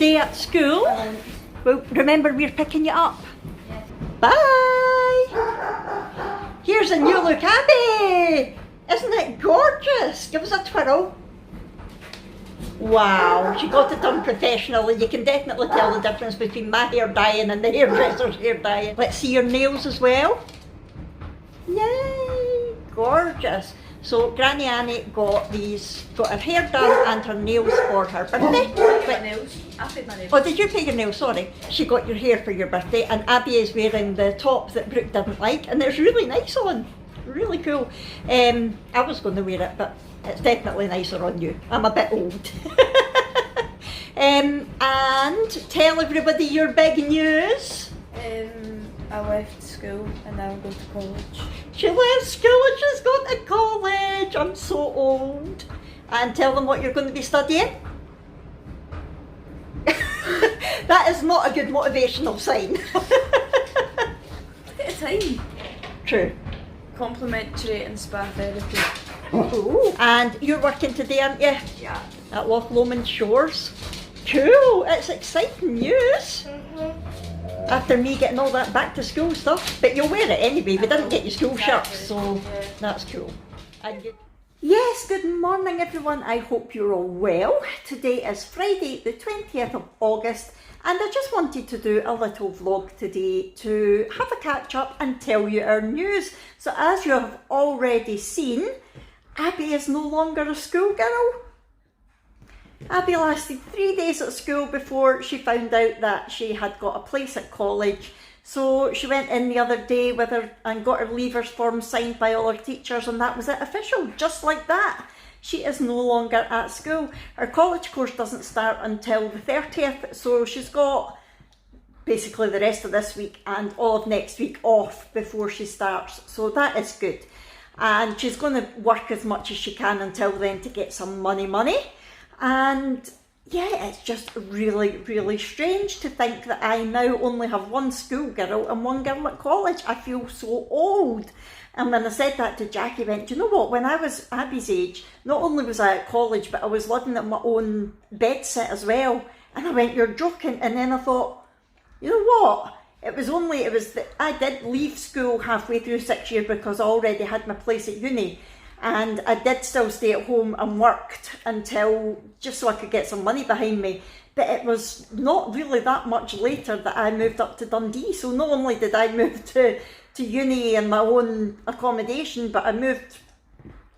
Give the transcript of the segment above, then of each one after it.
day at school. Well, remember we're picking you up. Yes. Bye! Here's a new look, Abby! Isn't it gorgeous? Give us a twirl. Wow, she got it done professionally. You can definitely tell the difference between my hair dyeing and the hairdresser's hair dyeing. Let's see your nails as well. Yay! Gorgeous. So Granny Annie got her hair done and her nails for her birthday. My nails. I paid my nails. Oh, did you pay your nails? Sorry. She got your hair for your birthday, and Abby is wearing the top that Brooke didn't like, and it's really nice on. Really cool. I was going to wear it, but it's definitely nicer on you. I'm a bit old. And tell everybody your big news. I left school and now I'm going to college. She left school and she's gone to college. I'm so old. And tell them what you're going to be studying. That is not a good motivational sign. Look at the time. True. Complimentary and spa therapy. Ooh. And you're working today, aren't you? Yeah. At Lomond Shores. Cool. It's exciting news. After me getting all that back to school stuff, but you'll wear it anyway. We didn't get you school shirts, so that's cool. Yes, good morning everyone. I hope you're all well. Today is Friday the 20th of August, and I just wanted to do a little vlog today to have a catch up and tell you our news. So as you have already seen, Abby is no longer a schoolgirl. Abby lasted 3 days at school before she found out that she had got a place at college. So she went in the other day with her and got her leavers form signed by all her teachers, and that was it, official, just like that. She is no longer at school. Her college course doesn't start until the 30th, so she's got basically the rest of this week and all of next week off before she starts. So that is good. And she's going to work as much as she can until then to get some money. And yeah, it's just really, really strange to think that I now only have one schoolgirl and one girl at college. I feel so old. And when I said that to Jackie, went, do you know what, when I was Abby's age, not only was I at college, but I was living at my own bedsit as well. And I went, you're joking. And then I thought, you know what? I did leave school halfway through 6 years because I already had my place at uni. And I did still stay at home and worked until, just so I could get some money behind me. But it was not really that much later that I moved up to Dundee. So not only did I move to uni and my own accommodation, but I moved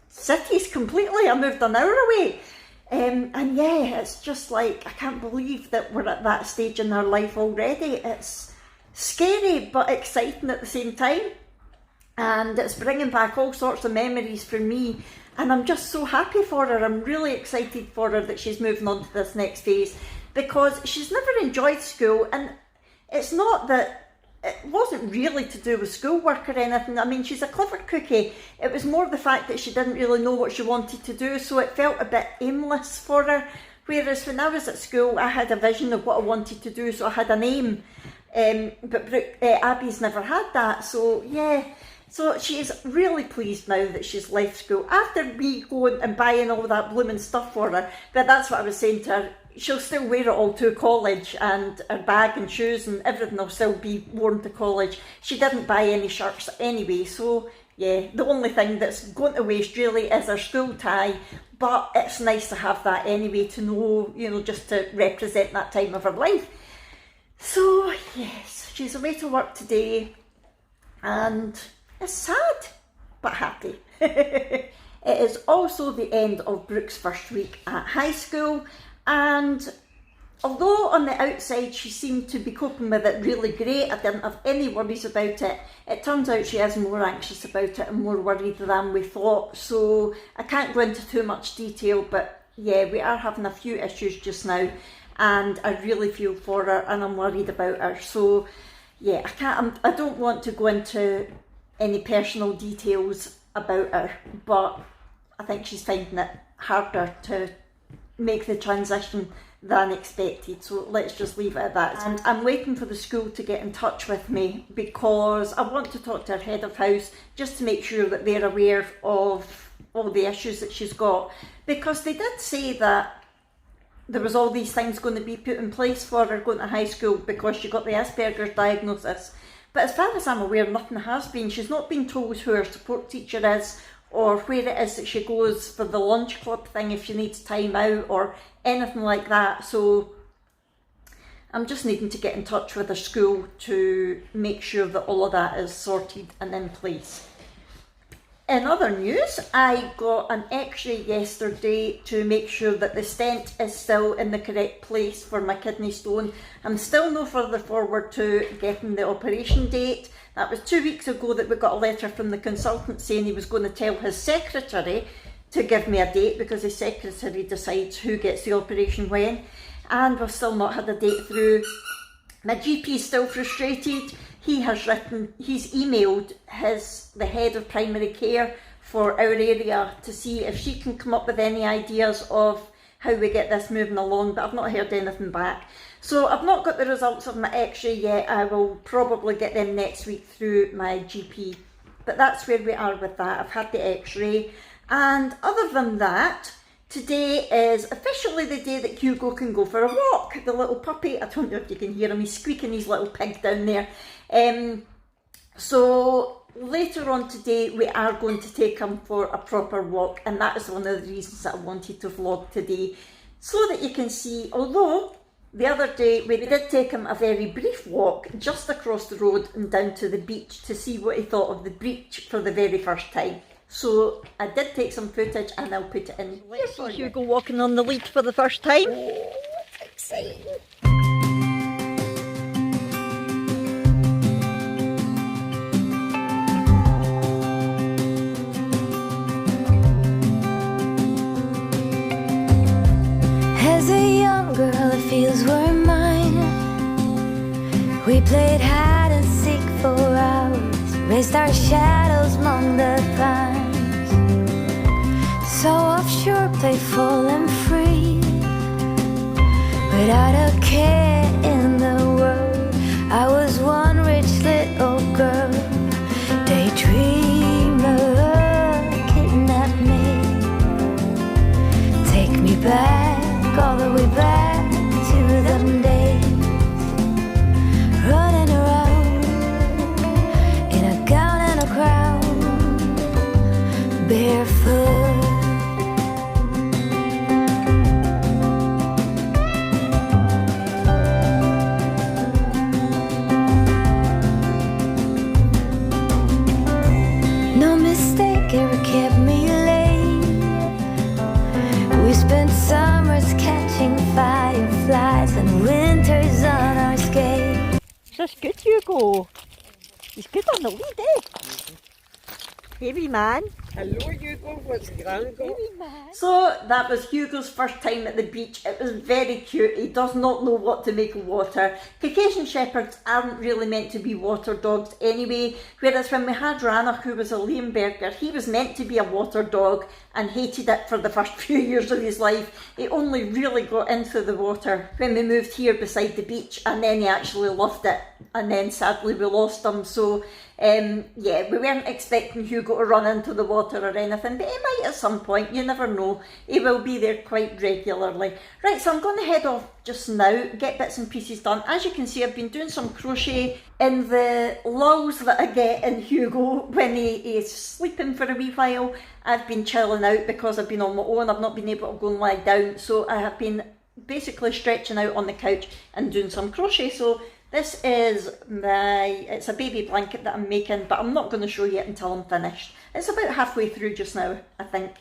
cities completely. I moved an hour away. And yeah, it's just like, I can't believe that we're at that stage in our life already. It's scary but exciting at the same time. And it's bringing back all sorts of memories for me, and I'm just so happy for her. I'm really excited for her that she's moving on to this next phase, because she's never enjoyed school, and it's not that it wasn't really to do with schoolwork or anything. I mean, she's a clever cookie. It was more the fact that she didn't really know what she wanted to do, so it felt a bit aimless for her. Whereas when I was at school, I had a vision of what I wanted to do, so I had an aim. But Abby's never had that, so yeah. So she's really pleased now that she's left school after me going and buying all that blooming stuff for her. But that's what I was saying to her. She'll still wear it all to college, and her bag and shoes and everything will still be worn to college. She didn't buy any shirts anyway. So yeah, the only thing that's going to waste really is her school tie. But it's nice to have that anyway, to know, you know, just to represent that time of her life. So yes, she's away to work today, and it's sad, but happy. It is also the end of Brooke's first week at high school, and although on the outside she seemed to be coping with it really great, I didn't have any worries about it, it turns out she is more anxious about it and more worried than we thought. So I can't go into too much detail, but yeah, we are having a few issues just now, and I really feel for her and I'm worried about her. So yeah, I don't want to go into any personal details about her, but I think she's finding it harder to make the transition than expected, so let's just leave it at that. And I'm waiting for the school to get in touch with me, because I want to talk to her head of house just to make sure that they're aware of all the issues that she's got, because they did say that there was all these things going to be put in place for her going to high school because she got the Asperger's diagnosis. But as far as I'm aware, nothing has been. She's not been told who her support teacher is or where it is that she goes for the lunch club thing if she needs time out or anything like that. So I'm just needing to get in touch with her school to make sure that all of that is sorted and in place. In other news, I got an x-ray yesterday to make sure that the stent is still in the correct place for my kidney stone. I'm still no further forward to getting the operation date. That was 2 weeks ago that we got a letter from the consultant saying he was going to tell his secretary to give me a date because his secretary decides who gets the operation when. And we've still not had a date through. My GP is still frustrated. He's emailed the head of primary care for our area to see if she can come up with any ideas of how we get this moving along, but I've not heard anything back. So I've not got the results of my x-ray yet. I will probably get them next week through my GP. But that's where we are with that. I've had the x-ray. And other than that, today is officially the day that Hugo can go for a walk. The little puppy, I don't know if you can hear him, he's squeaking his little pig down there. So later on today we are going to take him for a proper walk, and that is one of the reasons that I wanted to vlog today, so that you can see, although the other day we did take him a very brief walk just across the road and down to the beach to see what he thought of the beach for the very first time. So I did take some footage and I'll put it in. Let's see Hugo walking on the lead for the first time. Oh, it's exciting. As a young girl, the fields were mine. We played hide and seek for hours, raised our shadows among the pines. So offshore, playful and free, without a care in the world. I was one rich little girl, daydreamer, kidnap me, take me back, all the way back to them days, running around in a gown and a crown, barefoot. No mistake ever kept me late. We spent summers catching fireflies and winters on our skate. That's good, Hugo. He's good on the lead, eh? Heavy man. Hello, Hugo. What's grand? So that was Hugo's first time at the beach. It was very cute. He does not know what to make of water. Caucasian Shepherds aren't really meant to be water dogs anyway, whereas when we had Ranach, who was a Limburger, he was meant to be a water dog and hated it for the first few years of his life. He only really got into the water when we moved here beside the beach, and then he actually loved it, and then sadly we lost him. So yeah, we weren't expecting Hugo to run into the water or anything, but he might at some point, you never know. He will be there quite regularly. Right, so I'm going to head off just now, get bits and pieces done. As you can see, I've been doing some crochet in the lulls that I get in Hugo when he is sleeping for a wee while. I've been chilling out because I've been on my own. I've not been able to go and lie down, so I have been basically stretching out on the couch and doing some crochet. So this is it's a baby blanket that I'm making, but I'm not going to show you it until I'm finished. It's about halfway through just now, I think.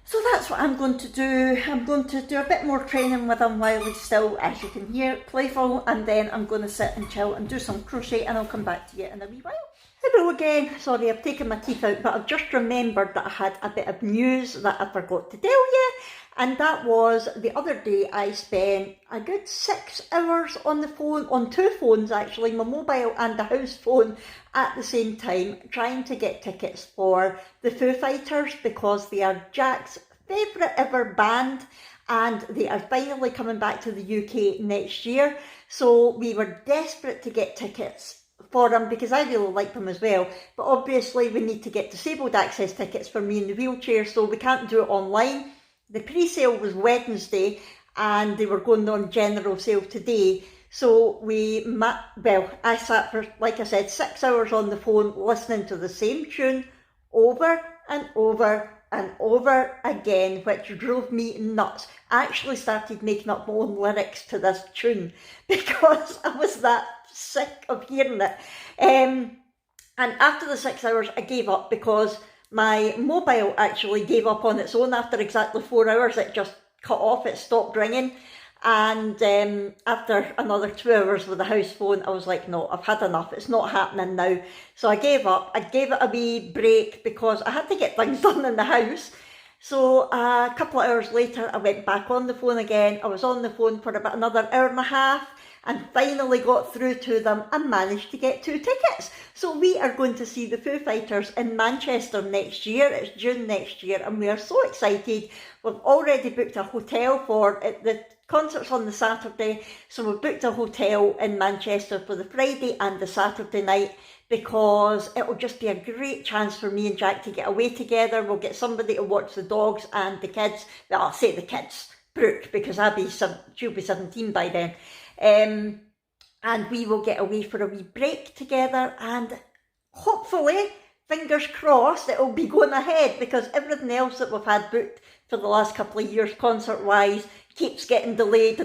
So that's what I'm going to do. I'm going to do a bit more training with him while he's still, as you can hear, playful, and then I'm going to sit and chill and do some crochet, and I'll come back to you in a wee while. Hello again. Sorry, I've taken my teeth out, but I've just remembered that I had a bit of news that I forgot to tell you. And that was the other day I spent a good 6 hours on the phone, on two phones actually, my mobile and the house phone at the same time, trying to get tickets for the Foo Fighters because they are Jack's favourite ever band and they are finally coming back to the UK next year. So we were desperate to get tickets for them because I really like them as well. But obviously we need to get disabled access tickets for me in the wheelchair, so we can't do it online. The pre-sale was Wednesday and they were going on general sale today. So I sat for, like I said, 6 hours on the phone listening to the same tune over and over and over again, which drove me nuts. I actually started making up my own lyrics to this tune because I was that sick of hearing it. And after the 6 hours, I gave up because my mobile actually gave up on its own. After exactly 4 hours, it just cut off, it stopped ringing. And after another 2 hours with the house phone, I was like, no, I've had enough. It's not happening now. So I gave up. I gave it a wee break because I had to get things done in the house. So a couple of hours later, I went back on the phone again. I was on the phone for about another hour and a half and finally got through to them and managed to get 2 tickets. So we are going to see the Foo Fighters in Manchester next year. It's June next year and we are so excited. We've already booked a hotel for it. The concert's on the Saturday, so we've booked a hotel in Manchester for the Friday and the Saturday night because it will just be a great chance for me and Jack to get away together. We'll get somebody to watch the dogs and the kids. Well, I'll say the kids, Brooke, because she'll be 17 by then. And we will get away for a wee break together and hopefully, fingers crossed, it'll be going ahead because everything else that we've had booked for the last couple of years concert-wise keeps getting delayed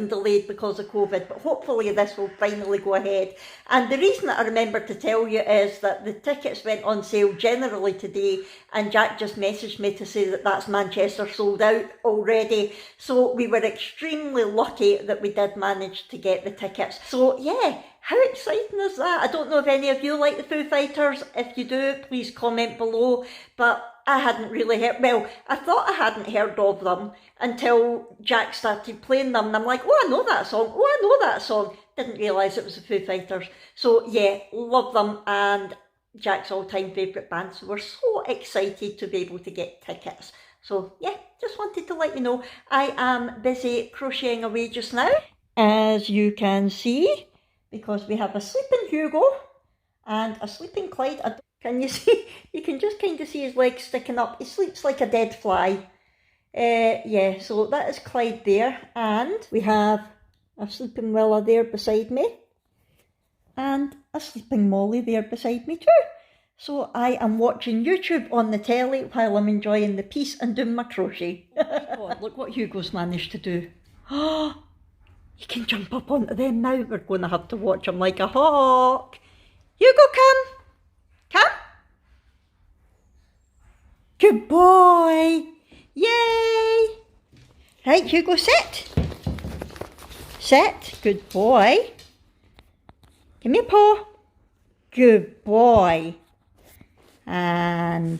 because of COVID, but hopefully this will finally go ahead. And the reason that I remember to tell you is that the tickets went on sale generally today and Jack just messaged me to say that that's Manchester sold out already. So we were extremely lucky that we did manage to get the tickets. So yeah, how exciting is that? I don't know if any of you like the Foo Fighters. If you do, please comment below. But I hadn't really heard, well, I thought I hadn't heard of them until Jack started playing them. And I'm like, oh, I know that song. Oh, I know that song. Didn't realise it was the Foo Fighters. So yeah, love them and Jack's all-time favourite band. So we're so excited to be able to get tickets. So yeah, just wanted to let you know I am busy crocheting away just now. As you can see, because we have a sleeping Hugo and a sleeping Clyde. Can you see? You can just kind of see his legs sticking up. He sleeps like a dead fly. Yeah, so that is Clyde there. And we have a sleeping Willa there beside me. And a sleeping Molly there beside me too. So I am watching YouTube on the telly while I'm enjoying the peace and doing my crochet. Oh, look what Hugo's managed to do. Oh, he can jump up onto them now. We're going to have to watch him like a hawk. Hugo, come. Come. Good boy. Yay. Right, Hugo, sit. Sit. Good boy. Give me a paw. Good boy. And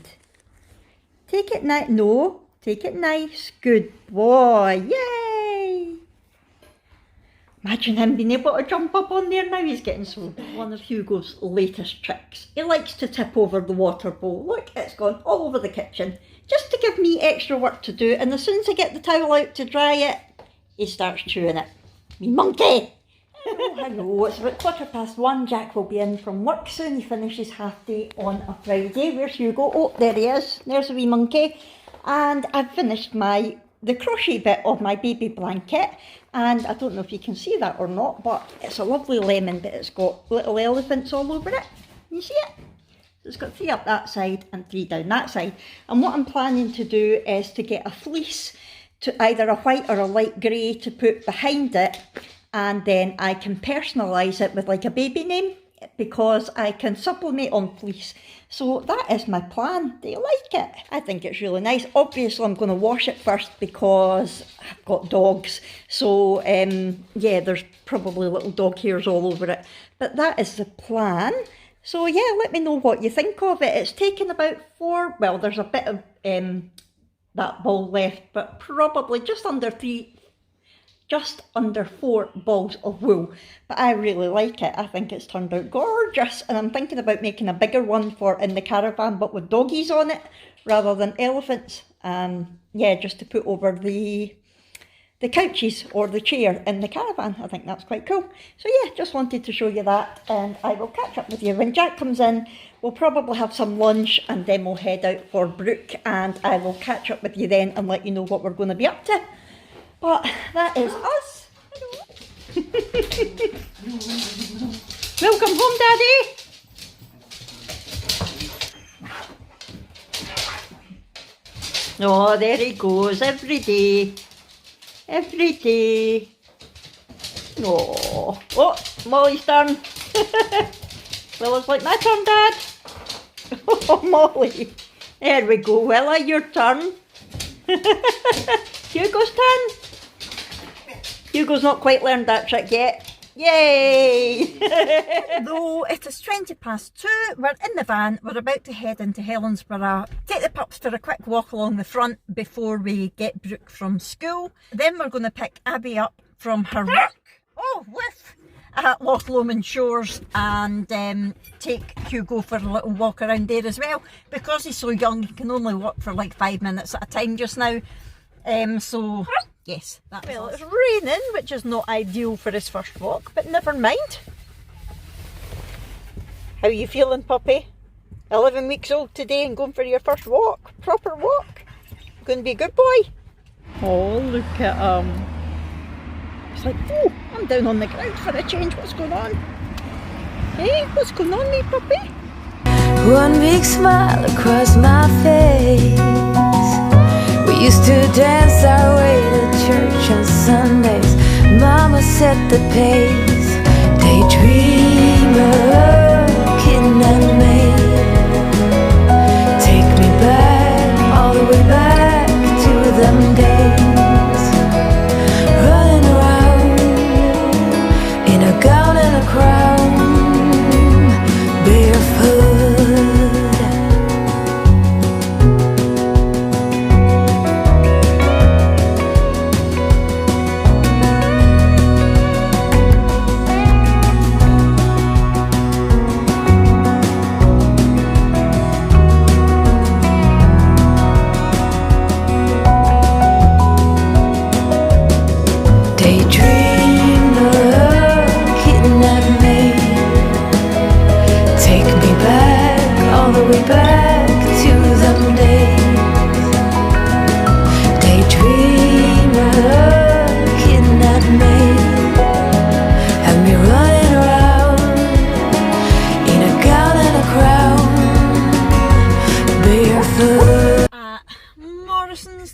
take it nice. No, take it nice. Good boy. Yay. Imagine him being able to jump up on there now. He's getting so. One of Hugo's latest tricks. He likes to tip over the water bowl. Look, it's gone all over the kitchen. Just to give me extra work to do. And as soon as I get the towel out to dry it, he starts chewing it. Me monkey! Oh, hello, it's about 1:15. Jack will be in from work soon. He finishes half day on a Friday. Where's Hugo? Oh, there he is. There's a wee monkey. And I've finished the crochet bit of my baby blanket. And I don't know if you can see that or not, but it's a lovely lemon, but it's got little elephants all over it. Can you see it? So it's got 3 up that side and 3 down that side. And what I'm planning to do is to get a fleece, to either a white or a light grey, to put behind it. And then I can personalise it with like a baby name because I can sublimate on fleece. So that is my plan. Do you like it? I think it's really nice. Obviously I'm going to wash it first because I've got dogs. So yeah, there's probably little dog hairs all over it. But that is the plan. So yeah, let me know what you think of it. It's taken about 4, well there's a bit of that ball left, but probably just under 4 balls of wool. But I really like it. I think it's turned out gorgeous. And I'm thinking about making a bigger one for in the caravan, but with doggies on it rather than elephants. Yeah, just to put over the couches or the chair in the caravan. I think that's quite cool. So yeah, just wanted to show you that. And I will catch up with you when Jack comes in. We'll probably have some lunch and then we'll head out for Brooke. And I will catch up with you then and let you know what we're going to be up to. But that is us. Welcome home, Daddy. Oh, there he goes, every day. Every day. Oh, oh, Molly's turn. Well, it's like my turn, Dad. Oh, Molly. There we go, Willa, your turn. Hugo's turn. Hugo's not quite learned that trick yet. Yay! Though it is 2:20, we're in the van, we're about to head into Helensburgh, take the pups for a quick walk along the front before we get Brooke from school. Then we're going to pick Abby up from her work, oh whiff, at Lomond Shores, and take Hugo for a little walk around there as well. Because he's so young, he can only walk for like 5 minutes at a time just now. So yes, that's well, it's raining, which is not ideal for his first walk, but never mind. How are you feeling, puppy? 11 weeks old today and going for your first walk, proper walk. Going to be a good boy. Oh, look at him. It's like, oh, I'm down on the ground for a change. What's going on? Hey, what's going on, me puppy? One big smile across my face. We used to dance our way to church on Sundays. Mama set the pace. Daydreamer, kitten and maid. Take me back, all the way back to them days. Running around in a gown and a crown, barefoot.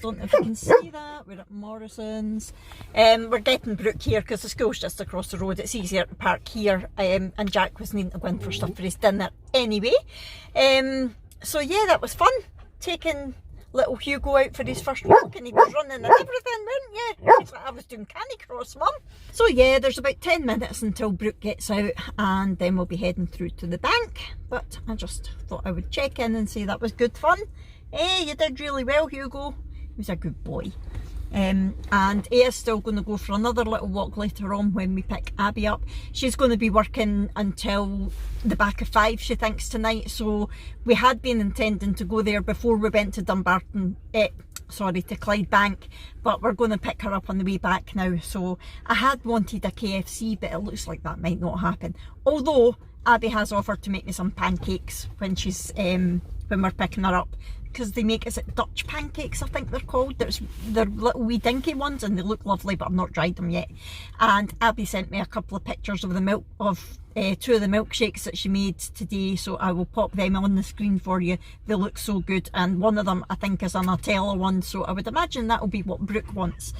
Don't know if you can see that. We're at Morrison's. We're getting Brooke here because the school's just across the road. It's easier to park here, and Jack was needing to go in for stuff for his dinner anyway. So yeah, that was fun, taking little Hugo out for his first walk, and he was running and everything, weren't you? It's like I was doing Canicross, Mum. So yeah, there's about 10 minutes until Brooke gets out, and then we'll be heading through to the bank. But I just thought I would check in and say that was good fun. Hey, you did really well, Hugo. He was a good boy. And he is still going to go for another little walk later on when we pick Abby up. She's going to be working until the back of 5, she thinks, tonight. So we had been intending to go there before we went to Dumbarton, to Clydebank, but we're going to pick her up on the way back now. So I had wanted a KFC, but it looks like that might not happen. Although Abby has offered to make me some pancakes when she's when we're picking her up, because they make, is it Dutch pancakes, I think they're called. They're little wee dinky ones and they look lovely, but I've not tried them yet. And Abby sent me a couple of pictures of the milk, of 2 of the milkshakes that she made today, so I will pop them on the screen for you. They look so good, and one of them I think is a Nutella one, so I would imagine that will be what Brooke wants.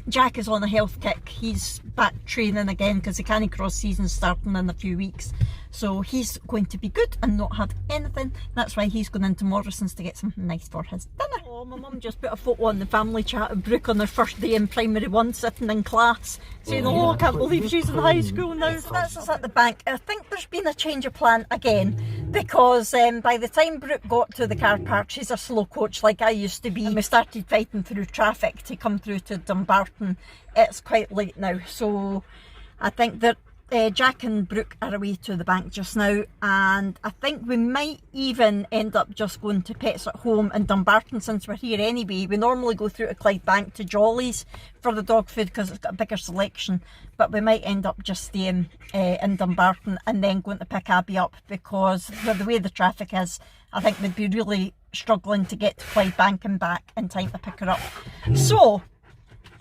Jack is on a health kick. He's back training again because the Canicross season's starting in a few weeks. So he's going to be good and not have anything. That's why he's going into Morrison's to get something nice for his dinner. Oh, my mum just put a photo on the family chat of Brooke on her first day in primary 1 sitting in class, saying, oh, I can't believe she's in high school now. That's us at the bank. I think there's been a change of plan again, because by the time Brooke got to the car park, she's a slow coach like I used to be, and we started fighting through traffic to come through to Dumbarton. It's quite late now, so I think that Jack and Brooke are away to the bank just now, and I think we might even end up just going to Pets at Home in Dumbarton since we're here anyway. We normally go through to Clydebank to Jolly's for the dog food because it's got a bigger selection, but we might end up just staying in Dumbarton and then going to pick Abby up, because with the way the traffic is, I think we'd be really struggling to get to Clydebank and back in time to pick her up. So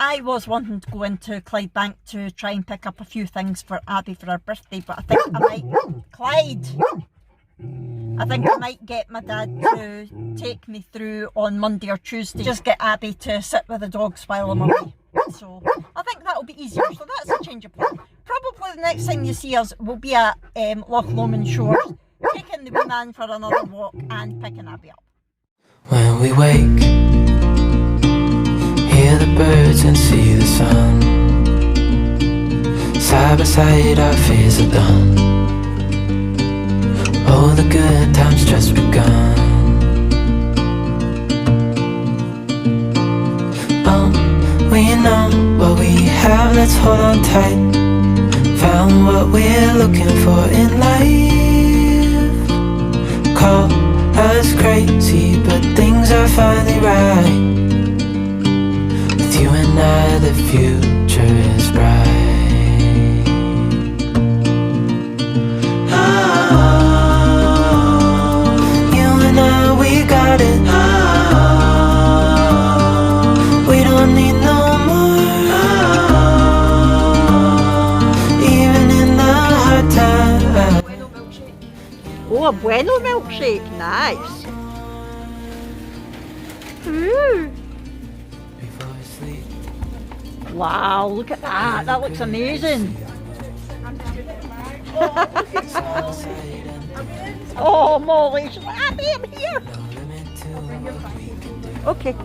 I was wanting to go into Clydebank to try and pick up a few things for Abby for her birthday, but I think I might... Clyde! I think I might get my dad to take me through on Monday or Tuesday. Just get Abby to sit with the dogs while I'm away. So I think that'll be easier. So that's a change of plan. Probably the next time you see us will be at Loch Lomond Shores, taking the wee man for another walk and picking Abby up. When we wake, hear the birds and see the sun. Side by side our fears are done. All the good times just begun. We know what we have, let's hold on tight. Found what we're looking for in life. Call us crazy, but things are finally right. With you and I, the future is bright. Oh, you and I, we got it. Oh, we don't need no Oh, a Bueno milkshake, nice. Ooh. Wow, look at that, that looks amazing. Oh, Molly, she's like, Abby, I'm here. Okay.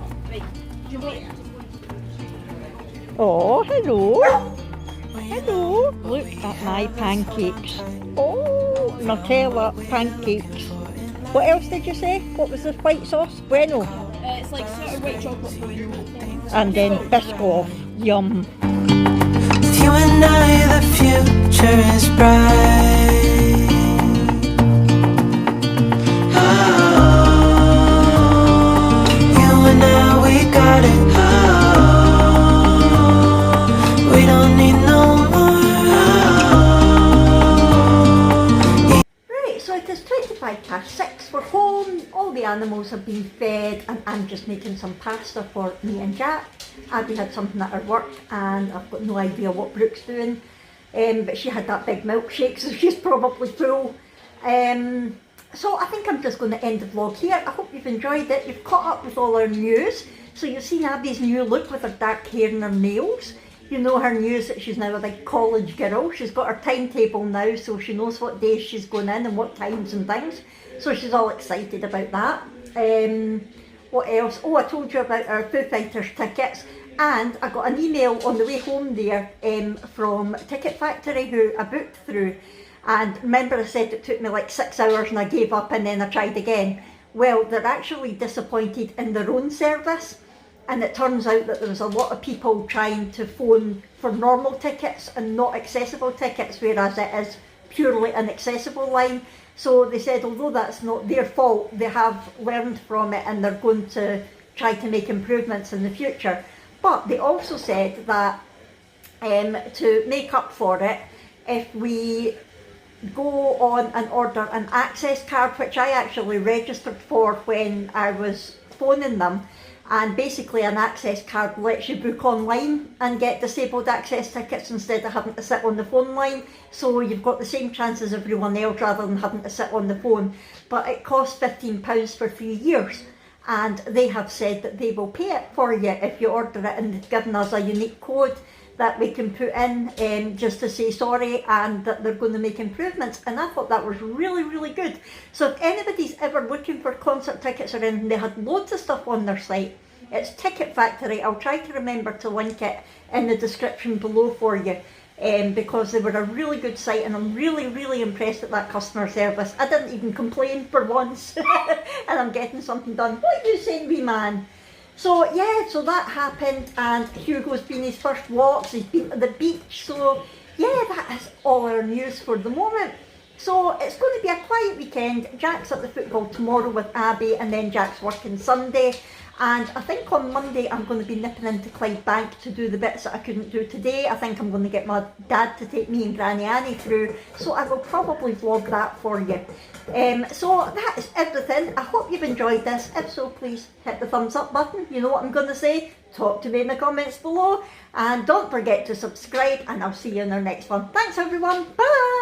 Oh, hello. Hello. Look at my pancakes. Oh, Nutella pancakes. What else did you say? What was the white sauce? Bueno. It's like sort of white chocolate thing. And then Biscoff. Yum. With you and I, the future is bright. Oh, you and I, we got it. Oh, we don't need no more. Right, so it is 6:25. We're home, all the animals have been fed, and I'm just making some pasta for me and Jack. Abby had something at her work, and I've got no idea what Brooke's doing, but she had that big milkshake, so she's probably full. So I think I'm just going to end the vlog here. I hope you've enjoyed it. You've caught up with all our news. So you've seen Abby's new look with her dark hair and her nails. You know her news that she's now a big college girl. She's got her timetable now, so she knows what days she's going in and what times and things. So she's all excited about that. What else? Oh, I told you about our Foo Fighters tickets, and I got an email on the way home there from Ticket Factory, who I booked through. And remember I said it took me like 6 hours and I gave up and then I tried again. Well, they're actually disappointed in their own service, and it turns out that there was a lot of people trying to phone for normal tickets and not accessible tickets, whereas it is purely an accessible line. So they said although that's not their fault, they have learned from it and they're going to try to make improvements in the future. But they also said that to make up for it, if we go on and order an access card, which I actually registered for when I was phoning them, and basically an access card lets you book online and get disabled access tickets instead of having to sit on the phone line, so you've got the same chance as everyone else rather than having to sit on the phone. But it costs £15 for 3 years, and they have said that they will pay it for you if you order it, and they've given us a unique code that we can put in just to say sorry, and that they're going to make improvements. And I thought that was really, really good. So if anybody's ever looking for concert tickets or anything, they had loads of stuff on their site. It's Ticket Factory. I'll try to remember to link it in the description below for you, because they were a really good site, and I'm really, really impressed at that customer service. I didn't even complain for once, and I'm getting something done. What are you saying, wee man? So yeah, so that happened, and Hugo's been his first walks, he's been to the beach, so yeah, that is all our news for the moment. So it's going to be a quiet weekend. Jack's at the football tomorrow with Abby, and then Jack's working Sunday. And I think on Monday I'm going to be nipping into Clydebank to do the bits that I couldn't do today. I think I'm going to get my dad to take me and Granny Annie through, so I will probably vlog that for you. So that is everything. I hope you've enjoyed this. If so, please hit the thumbs up button. You know what I'm going to say. Talk to me in the comments below. And don't forget to subscribe, and I'll see you in our next one. Thanks everyone. Bye!